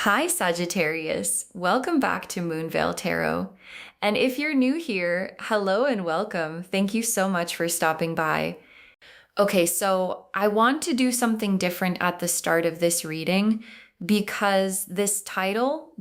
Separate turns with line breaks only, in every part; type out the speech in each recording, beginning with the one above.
Hi, Sagittarius. Welcome back to Moonveil Tarot. And if you're new here, hello and welcome. Thank you so much for stopping by. Okay, so I want to do something different at the start of this reading because this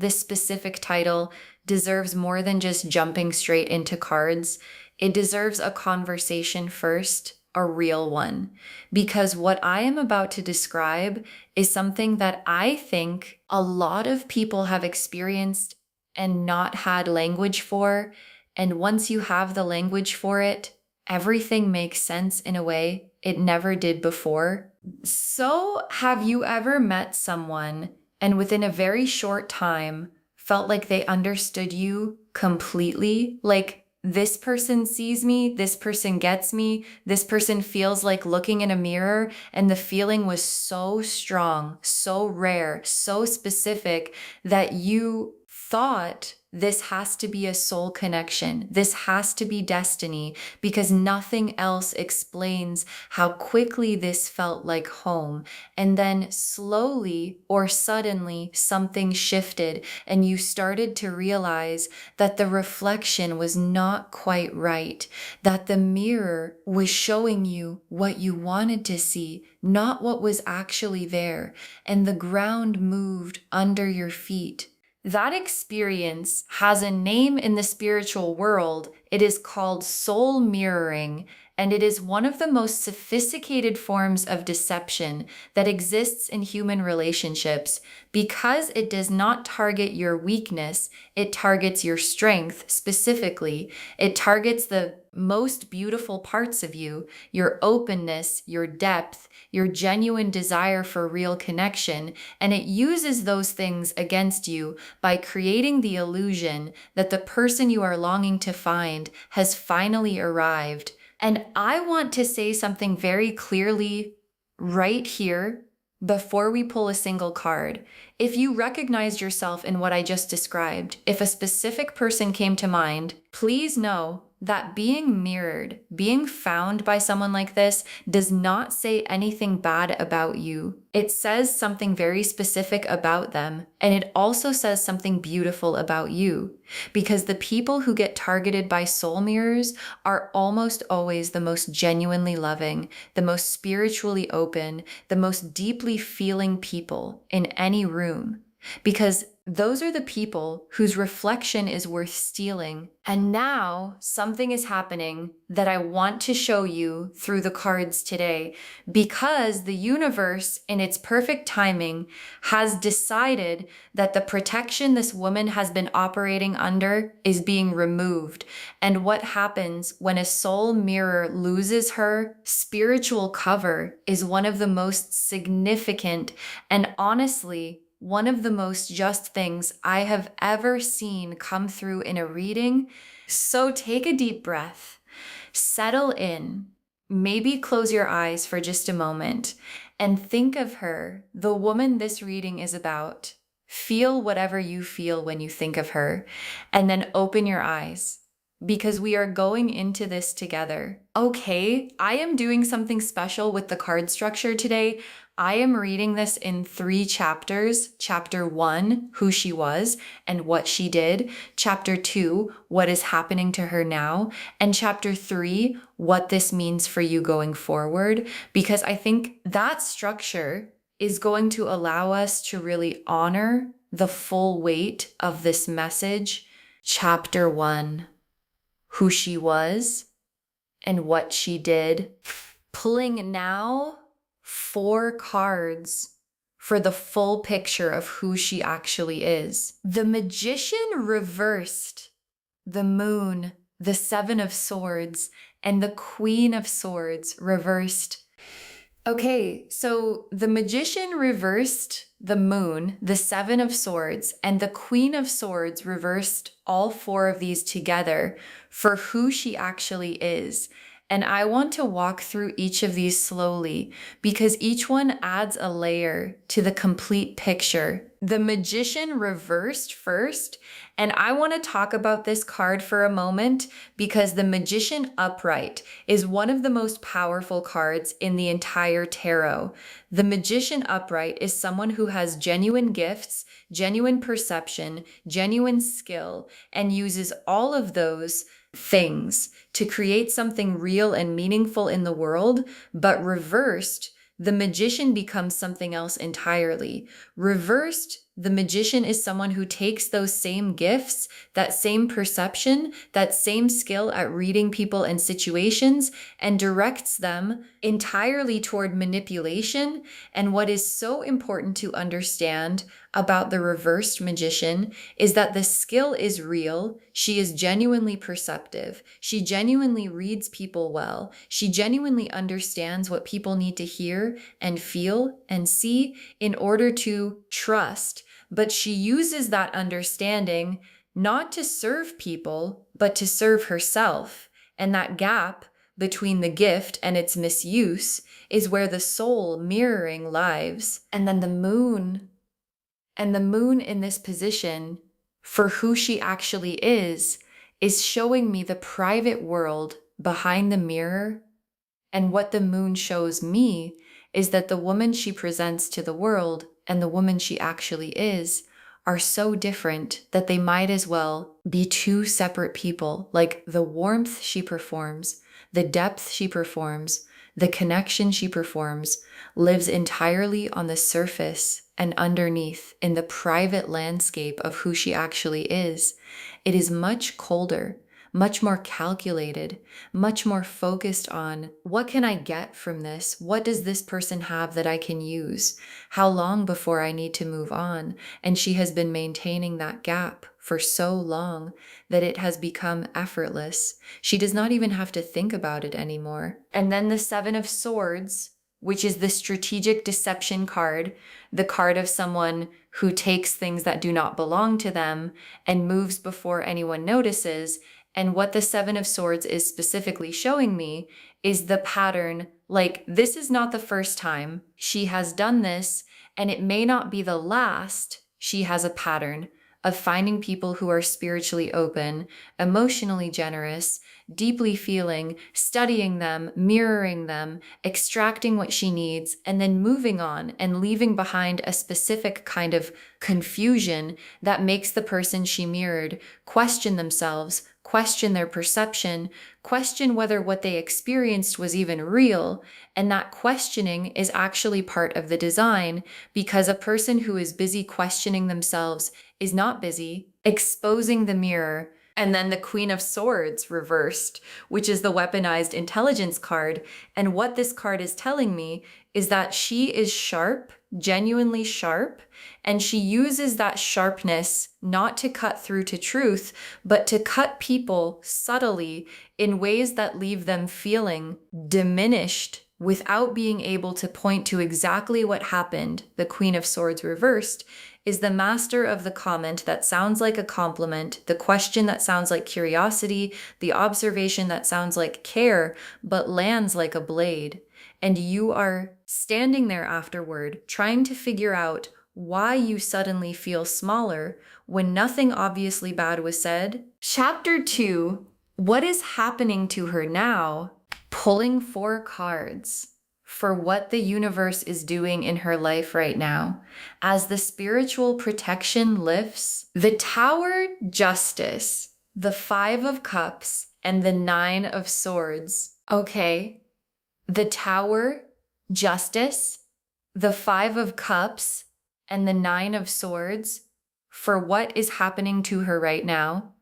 specific title, deserves more than just jumping straight into cards. It deserves a conversation first, a real one, because what I am about to describe is something that I think a lot of people have experienced and not had language for. And once you have the language for it, everything makes sense in a way it never did before. So, have you ever met someone and within a very short time felt like they understood you completely? Like, this person sees me, this person gets me, this person feels like looking in a mirror, and the feeling was so strong, so rare, so specific that you thought this has to be a soul connection. This has to be destiny because nothing else explains how quickly this felt like home. And then slowly or suddenly something shifted and you started to realize that the reflection was not quite right, that the mirror was showing you what you wanted to see, not what was actually there, and the ground moved under your feet. That experience has a name in the spiritual world. It is called soul mirroring, and it is one of the most sophisticated forms of deception that exists in human relationships because it does not target your weakness, it targets your strength specifically. It targets the most beautiful parts of you, your openness, your depth, your genuine desire for real connection, and it uses those things against you by creating the illusion that the person you are longing to find has finally arrived. And I want to say something very clearly right here before we pull a single card. If you recognized yourself in what I just described, if a specific person came to mind, please know that being mirrored, being found by someone like this does not say anything bad about you. It says something very specific about them, and it also says something beautiful about you. Because the people who get targeted by soul mirrors are almost always the most genuinely loving, the most spiritually open, the most deeply feeling people in any room. Because those are the people whose reflection is worth stealing. And now something is happening that I want to show you through the cards today, because the universe, in its perfect timing, has decided that the protection this woman has been operating under is being removed. And what happens when a soul mirror loses her spiritual cover is one of the most significant and honestly one of the most just things I have ever seen come through in a reading. So take a deep breath, settle in, maybe close your eyes for just a moment, and think of her, the woman this reading is about. Feel whatever you feel when you think of her, and then open your eyes, because we are going into this together. Okay, I am doing something special with the card structure today. I am reading this in 3 chapters. Chapter 1, who she was and what she did. Chapter 2, what is happening to her now. And Chapter 3, what this means for you going forward. Because I think that structure is going to allow us to really honor the full weight of this message. Chapter 1, who she was and what she did. Pulling now 4 cards for the full picture of who she actually is. The Magician reversed, the Moon, the 7 of Swords, and the Queen of Swords reversed. Okay, so the Magician reversed the Moon, the 7 of Swords, and the Queen of Swords reversed all 4 of these together for who she actually is. And I want to walk through each of these slowly because each one adds a layer to the complete picture. The Magician reversed first, and I want to talk about this card for a moment because the Magician upright is one of the most powerful cards in the entire tarot. The Magician upright is someone who has genuine gifts, genuine perception, genuine skill, and uses all of those things to create something real and meaningful in the world, but reversed, the Magician becomes something else entirely. Reversed, the Magician is someone who takes those same gifts, that same perception, that same skill at reading people and situations, and directs them entirely toward manipulation. And what is so important to understand about the reversed Magician is that the skill is real. She is genuinely perceptive. She genuinely reads people well. She genuinely understands what people need to hear and feel and see in order to trust. But she uses that understanding not to serve people, but to serve herself. And that gap between the gift and its misuse is where the soul mirroring lives. And then the moon in this position for who she actually is showing me the private world behind the mirror. And what the moon shows me is that the woman she presents to the world and the woman she actually is are so different that they might as well be two separate people. Like the warmth she performs, the depth she performs, the connection she performs lives entirely on the surface and underneath in the private landscape of who she actually is. It is much colder, much more calculated, much more focused on what can I get from this? What does this person have that I can use? How long before I need to move on? And she has been maintaining that gap for so long that it has become effortless. She does not even have to think about it anymore. And then the Seven of Swords, which is the strategic deception card, the card of someone who takes things that do not belong to them and moves before anyone notices. And what the Seven of Swords is specifically showing me is the pattern. Like, this is not the first time she has done this, and it may not be the last. She has a pattern of finding people who are spiritually open, emotionally generous, deeply feeling, studying them, mirroring them, extracting what she needs, and then moving on and leaving behind a specific kind of confusion that makes the person she mirrored question themselves, question their perception, question whether what they experienced was even real. And that questioning is actually part of the design, because a person who is busy questioning themselves is not busy exposing the mirror. And then the Queen of Swords reversed, which is the weaponized intelligence card. And what this card is telling me is that she is sharp, genuinely sharp, and she uses that sharpness not to cut through to truth, but to cut people subtly in ways that leave them feeling diminished without being able to point to exactly what happened. The Queen of Swords reversed is the master of the comment that sounds like a compliment, the question that sounds like curiosity, the observation that sounds like care, but lands like a blade. And you are standing there afterward, trying to figure out why you suddenly feel smaller when nothing obviously bad was said. Chapter 2, what is happening to her now? Pulling 4 cards for what the universe is doing in her life right now. As the spiritual protection lifts, the Tower, Justice, the 5 of Cups, and the 9 of Swords. Okay, the Tower, Justice, the 5 of Cups, and the 9 of Swords for what is happening to her right now.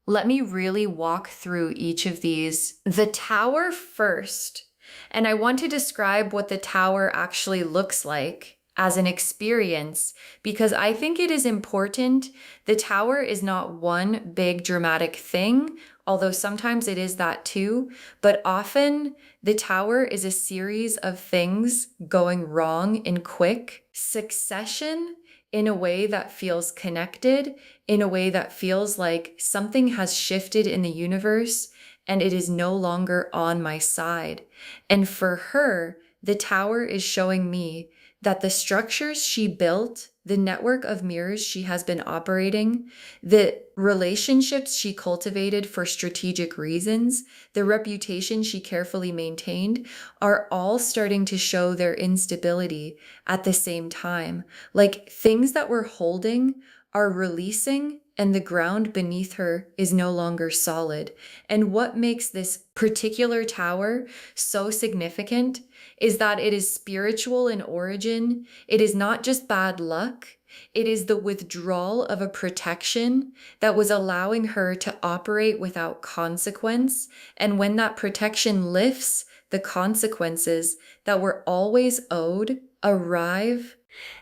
Let me really walk through each of these. The Tower first. And I want to describe what the Tower actually looks like as an experience, because I think it is important. The Tower is not one big dramatic thing, although sometimes it is that too. But often the Tower is a series of things going wrong in quick succession, in a way that feels connected, in a way that feels like something has shifted in the universe and it is no longer on my side. And for her, the tower is showing me that the structures she built, the network of mirrors she has been operating, the relationships she cultivated for strategic reasons, the reputation she carefully maintained, are all starting to show their instability at the same time. Like things that we're holding are releasing, and the ground beneath her is no longer solid. And what makes this particular tower so significant is that it is spiritual in origin. It is not just bad luck. It is the withdrawal of a protection that was allowing her to operate without consequence. And when that protection lifts, the consequences that were always owed arrive.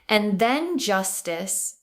And then justice.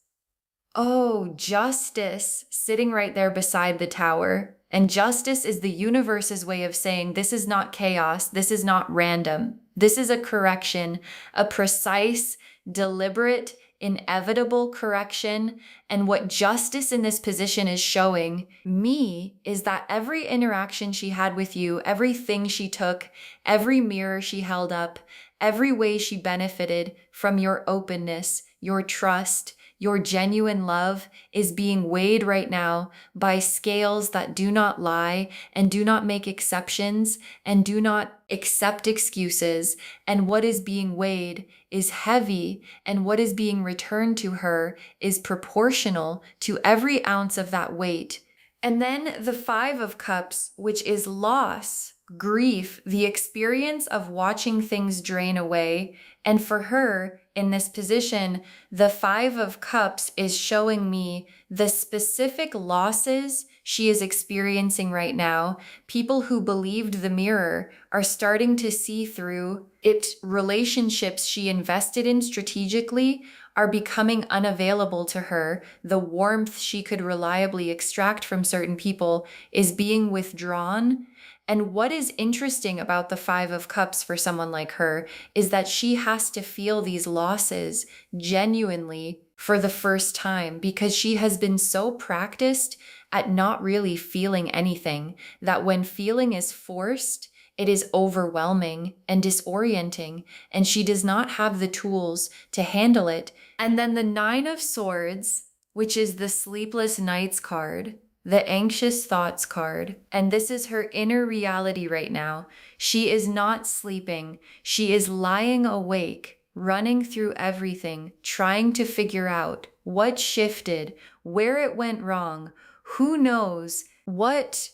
Oh, justice sitting right there beside the tower. And justice is the universe's way of saying this is not chaos, this is not random. This is a correction, a precise, deliberate, inevitable correction. And what justice in this position is showing me is that every interaction she had with you, everything she took, every mirror she held up, every way she benefited from your openness, your trust, your genuine love is being weighed right now by scales that do not lie and do not make exceptions and do not accept excuses. And what is being weighed is heavy, and what is being returned to her is proportional to every ounce of that weight. And then the Five of Cups, which is loss, grief, the experience of watching things drain away. And for her, in this position, the Five of Cups is showing me the specific losses she is experiencing right now. People who believed the mirror are starting to see through it. Relationships she invested in strategically are becoming unavailable to her. The warmth she could reliably extract from certain people is being withdrawn. And what is interesting about the Five of Cups for someone like her is that she has to feel these losses genuinely for the first time, because she has been so practiced at not really feeling anything that when feeling is forced, it is overwhelming and disorienting, and she does not have the tools to handle it. And then the Nine of Swords, which is the Sleepless Nights card, the Anxious Thoughts card, and this is her inner reality right now. She is not sleeping. She is lying awake, running through everything, trying to figure out what shifted, where it went wrong, who knows what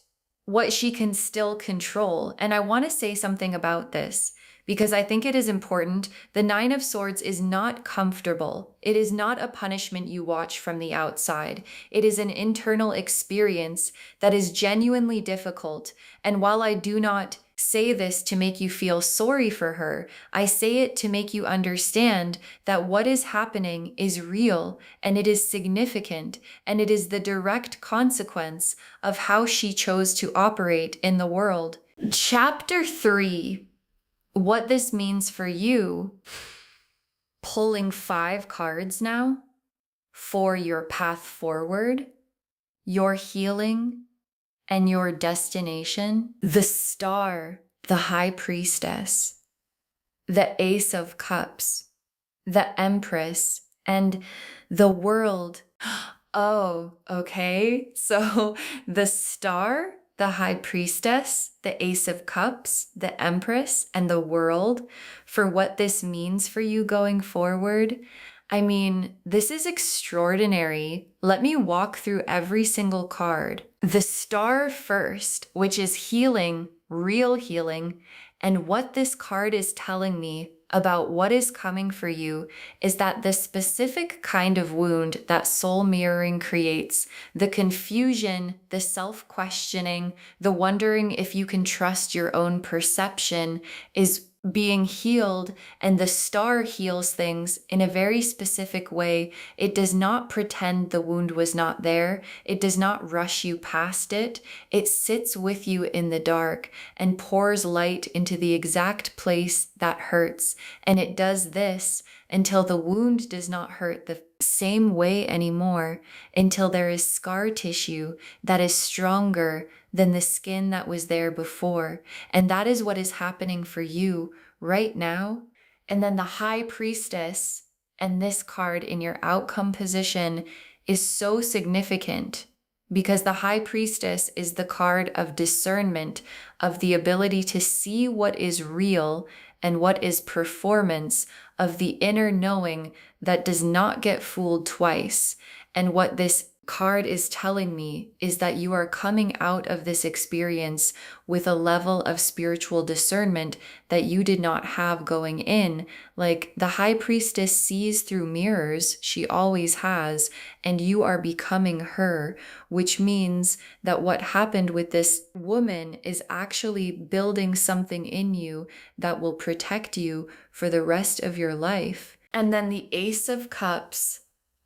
she can still control. And I want to say something about this, because I think it is important. The Nine of Swords is not comfortable. It is not a punishment you watch from the outside. It is an internal experience that is genuinely difficult. And while I do not say this to make you feel sorry for her, I say it to make you understand that what is happening is real, and it is significant, and it is the direct consequence of how she chose to operate in the world. Chapter 3. What this means for you, pulling 5 cards now for your path forward, your healing, and your destination. The Star, the High Priestess, the Ace of Cups, the Empress, and the World. Oh, okay. So the Star, the High Priestess, the Ace of Cups, the Empress, and the World, for what this means for you going forward. I mean, this is extraordinary. Let me walk through every single card. The Star first, which is healing, real healing, and what this card is telling me about what is coming for you is that the specific kind of wound that soul mirroring creates, the confusion, the self-questioning, the wondering if you can trust your own perception, is being healed. And the Star heals things in a very specific way. It does not pretend the wound was not there. It does not rush you past it. It sits with you in the dark and pours light into the exact place that hurts. And it does this until the wound does not hurt same way anymore until there is scar tissue that is stronger than the skin that was there before. And that is what is happening for you right now. And then the High Priestess and this card in your outcome position is so significant because the High Priestess is the card of discernment, of the ability to see what is real and what is performance, of the inner knowing that does not get fooled twice. And what this card is telling me is that you are coming out of this experience with a level of spiritual discernment that you did not have going in. Like the High Priestess sees through mirrors, she always has, and you are becoming her, which means that what happened with this woman is actually building something in you that will protect you for the rest of your life. And then the Ace of Cups,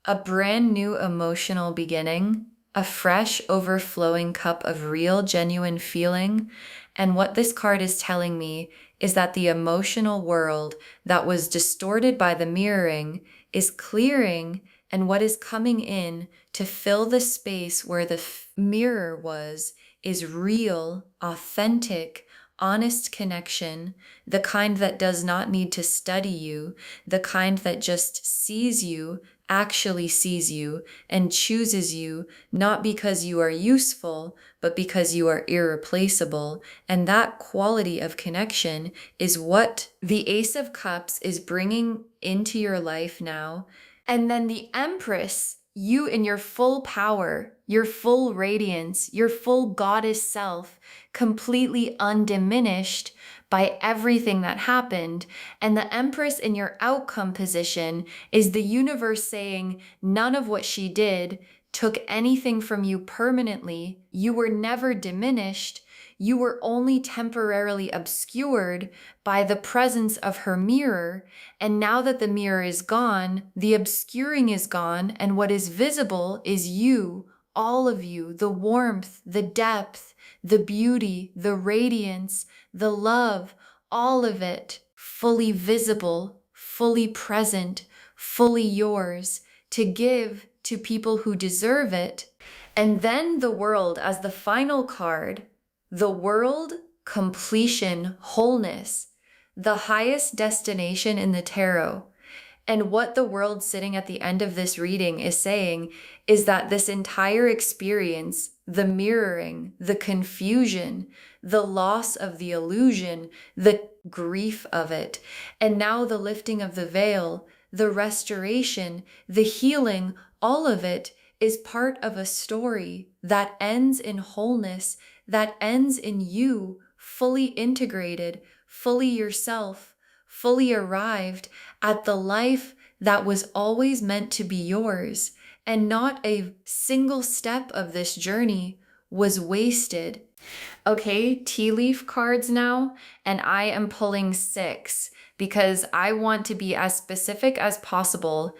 a brand new emotional beginning, a fresh overflowing cup of real, genuine feeling. And what this card is telling me is that the emotional world that was distorted by the mirroring is clearing, and what is coming in to fill the space where the mirror was is real, authentic, honest connection, the kind that does not need to study you, the kind that just sees you, actually sees you, and chooses you, not because you are useful, but because you are irreplaceable. And that quality of connection is what the Ace of Cups is bringing into your life now. And then the Empress, you in your full power, your full radiance, your full goddess self, completely undiminished by everything that happened. And the Empress in your outcome position is the universe saying none of what she did took anything from you permanently. You were never diminished. You were only temporarily obscured by the presence of her mirror. And now that the mirror is gone, the obscuring is gone, and what is visible is you, all of you, the warmth, the depth, the beauty, the radiance, the love, all of it fully visible, fully present, fully yours to give to people who deserve it. And then the World as the final card, the world, completion, wholeness, the highest destination in the tarot. And what the World sitting at the end of this reading is saying is that this entire experience, the mirroring, the confusion, the loss of the illusion, the grief of it, and now the lifting of the veil, the restoration, the healing, all of it is part of a story that ends in wholeness, that ends in you fully integrated, fully yourself, fully arrived at the life that was always meant to be yours. And not a single step of this journey was wasted. Okay, tea leaf cards now, and I am pulling 6 because I want to be as specific as possible.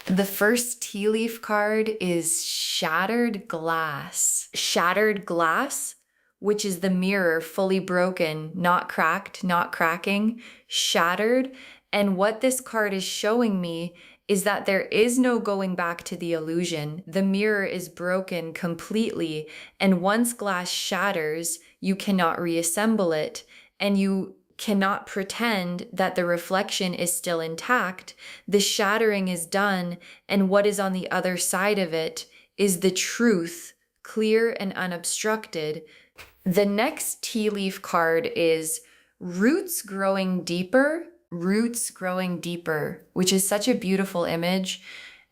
The first tea leaf card is Shattered Glass. Shattered glass, which is the mirror fully broken, not cracked, not cracking, shattered. And what this card is showing me is that there is no going back to the illusion. The mirror is broken completely, and once glass shatters, you cannot reassemble it, and you cannot pretend that the reflection is still intact. The shattering is done, and what is on the other side of it is the truth, clear and unobstructed. The next tea leaf card is Roots Growing Deeper. Roots growing deeper, which is such a beautiful image.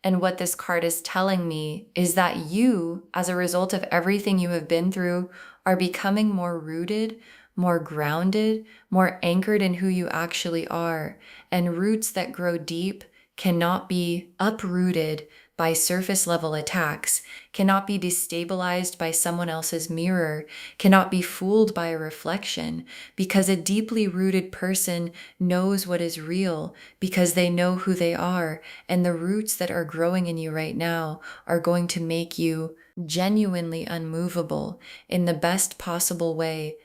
And what this card is telling me is that you, as a result of everything you have been through, are becoming more rooted, more grounded, more anchored in who you actually are. And roots that grow deep cannot be uprooted by surface level attacks, cannot be destabilized by someone else's mirror, cannot be fooled by a reflection, because a deeply rooted person knows what is real, because they know who they are, and the roots that are growing in you right now are going to make you genuinely unmovable in the best possible way.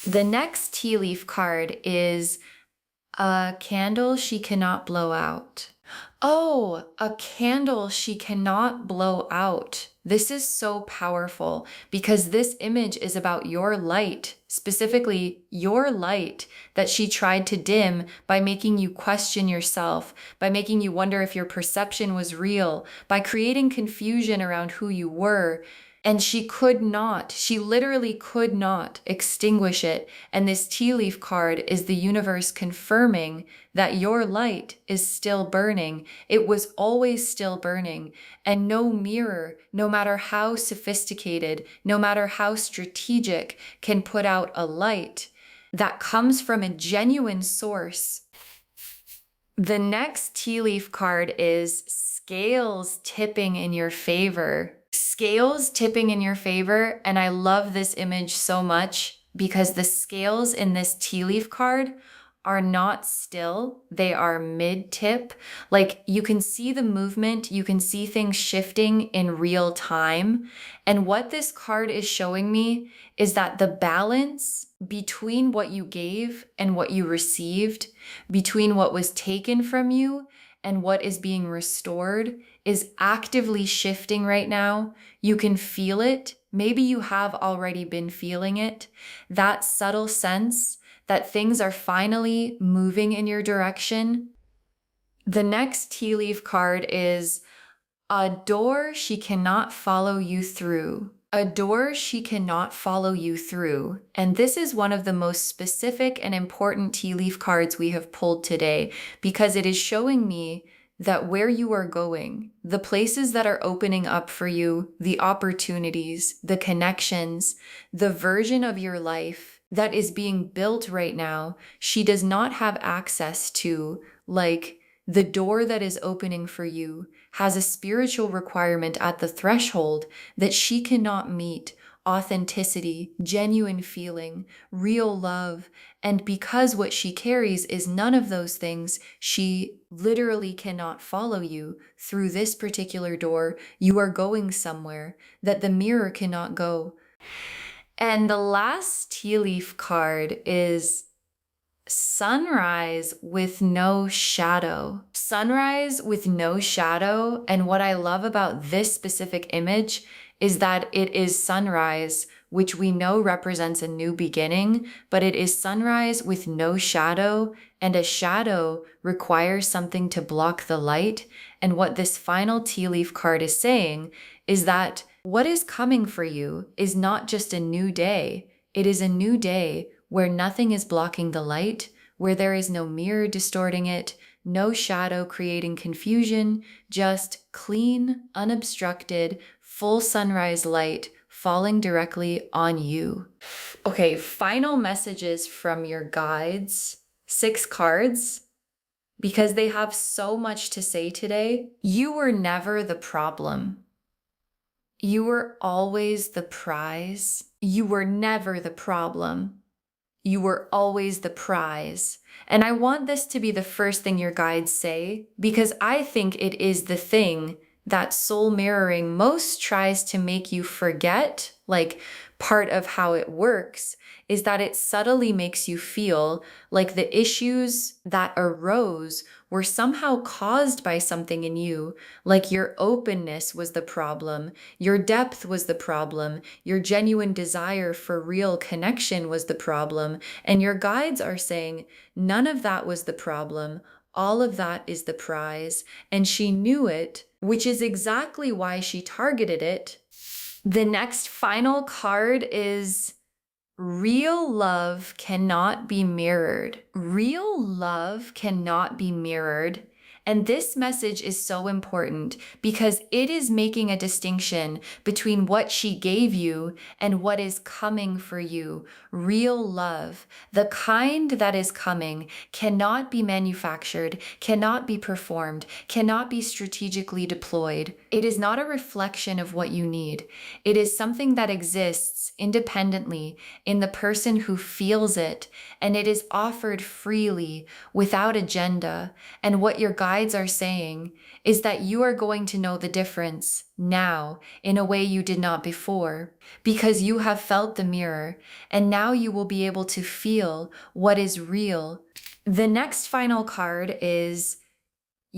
The next tea leaf card is A Candle She Cannot Blow Out. Oh, a candle she cannot blow out. This is so powerful because this image is about your light, specifically your light that she tried to dim by making you question yourself, by making you wonder if your perception was real, by creating confusion around who you were. And she literally could not extinguish it. And this tea leaf card is the universe confirming that your light is still burning. It was always still burning. And no mirror, no matter how sophisticated, no matter how strategic, can put out a light that comes from a genuine source. The next tea leaf card is scales tipping in your favor. Scales tipping in your favor, and I love this image so much because the scales in this tea leaf card are not still, they are mid-tip. Like you can see the movement, you can see things shifting in real time. And what this card is showing me is that the balance between what you gave and what you received, between what was taken from you and what is being restored, is actively shifting right now. You can feel it. Maybe you have already been feeling it. That subtle sense that things are finally moving in your direction. The next tea leaf card is a door she cannot follow you through. A door she cannot follow you through. And this is one of the most specific and important tea leaf cards we have pulled today because it is showing me that where you are going, the places that are opening up for you, the opportunities, the connections, the version of your life that is being built right now, she does not have access to. Like the door that is opening for you has a spiritual requirement at the threshold that she cannot meet. Authenticity, genuine feeling, real love. And because what she carries is none of those things, she literally cannot follow you through this particular door. You are going somewhere that the mirror cannot go. And the last tea leaf card is sunrise with no shadow. Sunrise with no shadow. And what I love about this specific image is that it is sunrise, which we know represents a new beginning, but it is sunrise with no shadow, and a shadow requires something to block the light. And what this final tea leaf card is saying is that what is coming for you is not just a new day. It is a new day where nothing is blocking the light, where there is no mirror distorting it, no shadow creating confusion, just clean, unobstructed, full sunrise light falling directly on you. Okay, final messages from your guides. 6 cards, because they have so much to say today. You were never the problem. You were always the prize. You were never the problem. You were always the prize. And I want this to be the first thing your guides say, because I think it is the thing that soul mirroring most tries to make you forget. Like, part of how it works is that it subtly makes you feel like the issues that arose were somehow caused by something in you, like your openness was the problem, your depth was the problem, your genuine desire for real connection was the problem, and your guides are saying none of that was the problem. All of that is the prize, and she knew it, which is exactly why she targeted it. The next final card is real love cannot be mirrored. Real love cannot be mirrored. And this message is so important because it is making a distinction between what she gave you and what is coming for you. Real love, the kind that is coming, cannot be manufactured, cannot be performed, cannot be strategically deployed. It is not a reflection of what you need. It is something that exists independently in the person who feels it, and it is offered freely without agenda. And what your guides are saying is that you are going to know the difference now in a way you did not before, because you have felt the mirror, and now you will be able to feel what is real. The next final card is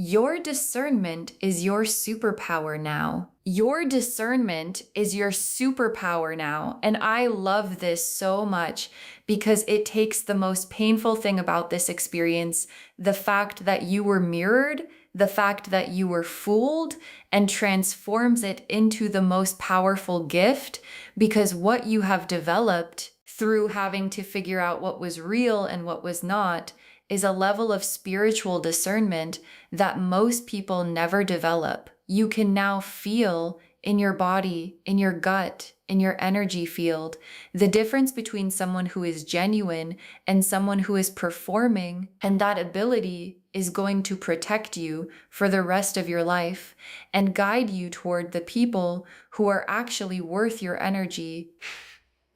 Your discernment is your superpower now. Your discernment is your superpower now. And I love this so much because it takes the most painful thing about this experience, the fact that you were mirrored, the fact that you were fooled, and transforms it into the most powerful gift, because what you have developed through having to figure out what was real and what was not is a level of spiritual discernment that most people never develop. You can now feel in your body, in your gut, in your energy field, the difference between someone who is genuine and someone who is performing. And that ability is going to protect you for the rest of your life and guide you toward the people who are actually worth your energy.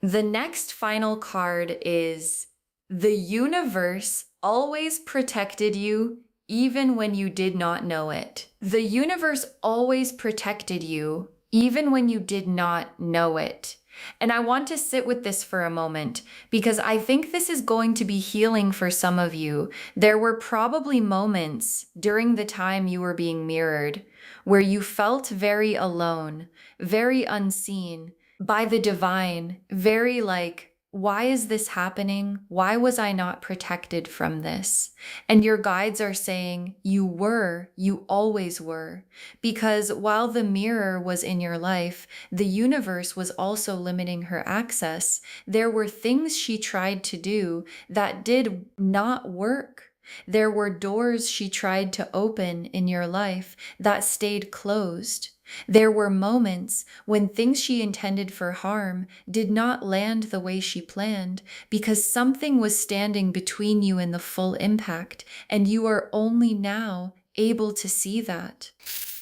The next final card is the universe always protected you even when you did not know it. The universe always protected you even when you did not know it. And I want to sit with this for a moment because I think this is going to be healing for some of you. There were probably moments during the time you were being mirrored where you felt very alone, very unseen by the divine, very like, why is this happening? Why was I not protected from this? And your guides are saying, you always were. Because while the mirror was in your life, the universe was also limiting her access. There were things she tried to do that did not work. There were doors she tried to open in your life that stayed closed. There were moments when things she intended for harm did not land the way she planned because something was standing between you and the full impact, and you are only now able to see that.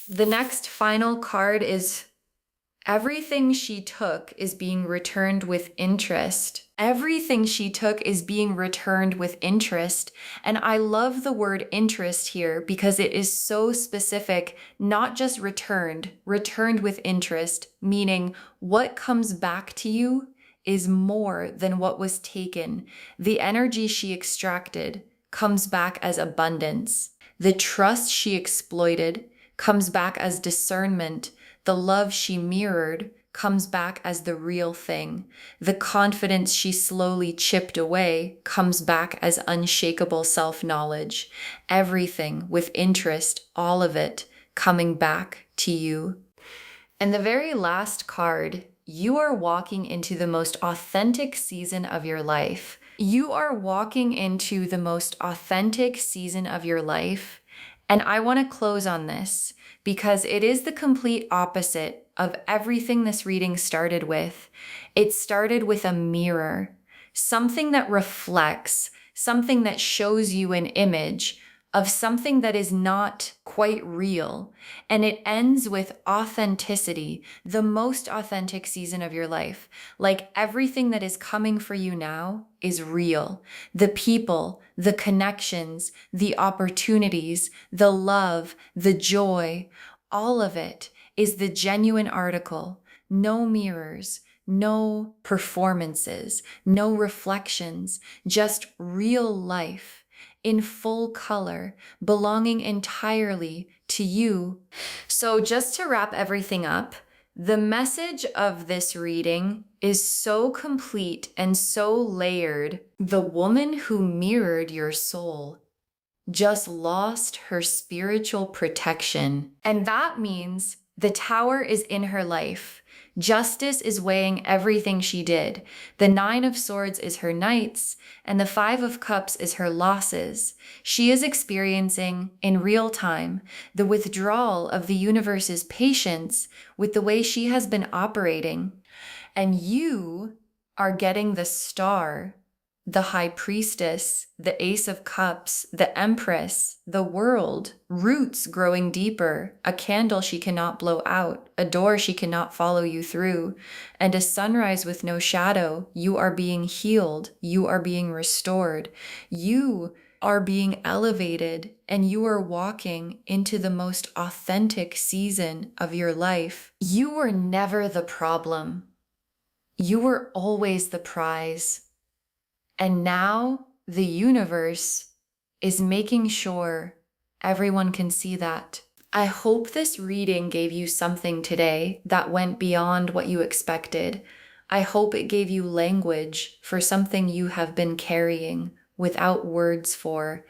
The next final card is everything she took is being returned with interest. Everything she took is being returned with interest. And I love the word interest here because it is so specific, not just returned with interest, meaning what comes back to you is more than what was taken. The energy she extracted comes back as abundance. The trust she exploited comes back as discernment. The love she mirrored comes back as the real thing. The confidence she slowly chipped away comes back as unshakable self-knowledge. Everything with interest, all of it coming back to you. And the very last card, you are walking into the most authentic season of your life. You are walking into the most authentic season of your life. And I want to close on this because it is the complete opposite of everything this reading started with. It started with a mirror, something that reflects, something that shows you an image of something that is not quite real. And it ends with authenticity, the most authentic season of your life. Like everything that is coming for you now is real. The people, the connections, the opportunities, the love, the joy, all of it is the genuine article. No mirrors, no performances, no reflections, just real life in full color, belonging entirely to you. So just to wrap everything up, the message of this reading is so complete and so layered. The woman who mirrored your soul just lost her spiritual protection. And that means the tower is in her life. Justice is weighing everything she did. The 9 of Swords is her knights, and the 5 of Cups is her losses. She is experiencing, in real time, the withdrawal of the universe's patience with the way she has been operating. And you are getting the Star, the High Priestess, the Ace of Cups, the Empress, the World, roots growing deeper, a candle she cannot blow out, a door she cannot follow you through, and a sunrise with no shadow. You are being healed. You are being restored. You are being elevated, and you are walking into the most authentic season of your life. You were never the problem. You were always the prize. And now the universe is making sure Everyone can see that. I hope this reading gave you something today that went beyond what you expected. I hope it gave you language for something you have been carrying without words for.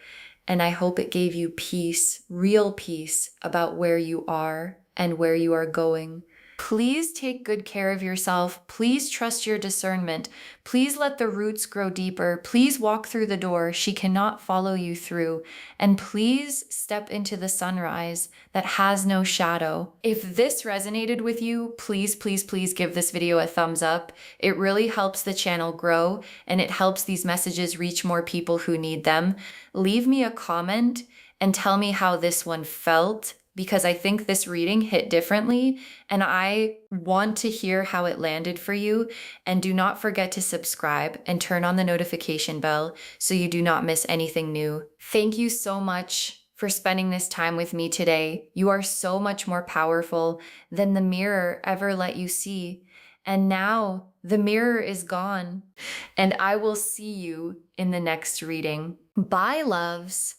And I hope it gave you peace, real peace about where you are and where you are going. Please take good care of yourself. Please trust your discernment. Please let the roots grow deeper. Please walk through the door she cannot follow you through. And please step into the sunrise that has no shadow. If this resonated with you, please, please, please give this video a thumbs up. It really helps the channel grow and it helps these messages reach more people who need them. Leave me a comment and tell me how this one felt, because I think this reading hit differently and I want to hear how it landed for you. And do not forget to subscribe and turn on the notification bell so you do not miss anything new. Thank you so much for spending this time with me today. You are so much more powerful than the mirror ever let you see. And now the mirror is gone, and I will see you in the next reading. Bye, loves.